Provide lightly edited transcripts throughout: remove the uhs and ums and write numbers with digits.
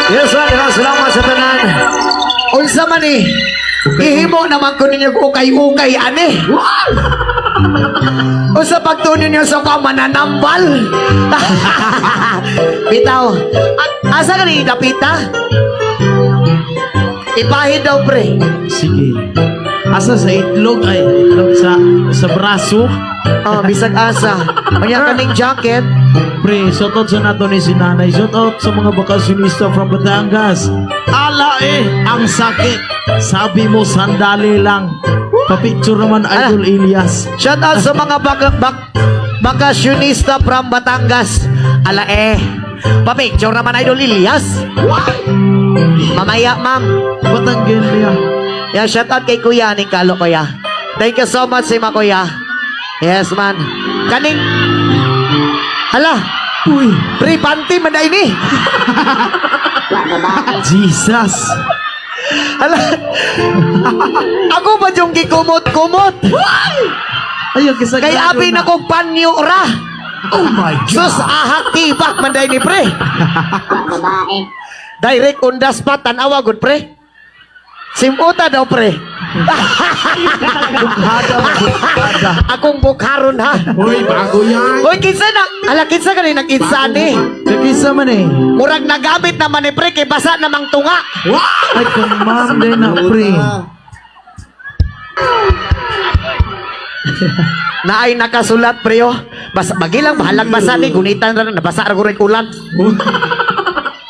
Yes, salamat sa tanan. Unsa man ni? Ihimo naman ko ninyo ukay-ukay ani. Unsa pagtunin niyo sa mananambal? Bitaw. Asa ka ni Dapita? Ipahid daw pre. Sige. Asa sa itlog ay itlog sa braso. Oh, bisag asa. Kanya kaning jacket. Pre, shoutout sa nato ni si Nanay. Shoutout sa mga bakasyonista from Batangas. Ala ang sakit. Sabi mo sandali lang. Papicture naman Idol Elias. Shout out sa mga bakasyonista from Batangas. Ala papicture naman Idol Elias. Mamaya ma'am. Batanggen niya. Yeah, shout out kay Kuya ning kalo kuya. Thank you so much si Kuya. Yes man. Kaning hala. Uy, Pre panty man ini. Jesus. Hala. Ako ba yung gikumot-kumot? Ayaw kisa Kay abi na kong panyo ra. Oh my God. Sus ahak tibak man ni pre. Direct on the spot tanawa good pre. Simuta daw pre. Akong bukharon ha. Uy, bago yan. Hoy kinsa na? Ala kinsa ka ni nag-insa ni? Nagkisa man eh. Murag nagamit naman ni pre kay basa namang tunga. Ay, kumam din na pre. Naay nakasulat pre oh. Basa magilang bahalag basa ni gunitan ra nabasa ra guring ulan.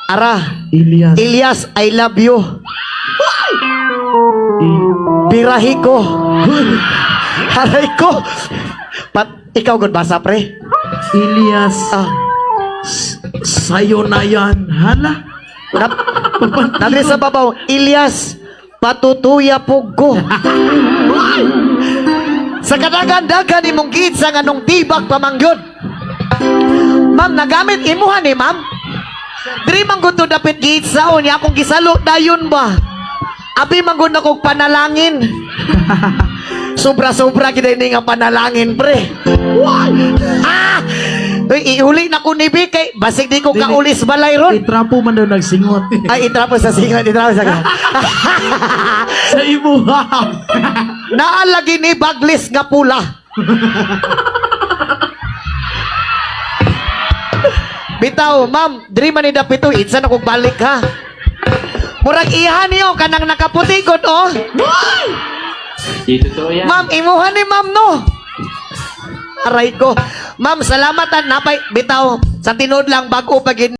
Ara, Elias. I love you. Birahi ko. Haray ko. Ikaw good basa pre. Elias. Ah, Sa'yo na yan. Hala. Nandri sa babaw, Elias, patutuya pugo. Sa kadagan-dagan ni mong kitsa nga nung tibak pamangyod. Ma'am, nagamit imuhan ni ma'am. Diri man gud to dapit kitsa o niya akong gisalo dayon ba. Abi man gud akong panalangin. Sobra-sobra kita ini nga panalangin pre. Ah! Uy, iuli na ko ni Bi kay basig di ko kaulis balay ron. Itrapo man daw nagsingot. Ay, itrapo sa singat, itrapo sa singat. Sa imuha. Naalagi ni baglis nga pula. Bitaw, ma'am, diri man ni dapito, itsa na kong balik ha. Murag iha niyo, kanang nakaputikot, oh. Dito to yan. Ma'am, imuhan ni ma'am, no. Aray ko. Ma'am, salamat napay, bitaw, sa tinod lang, bago pagin.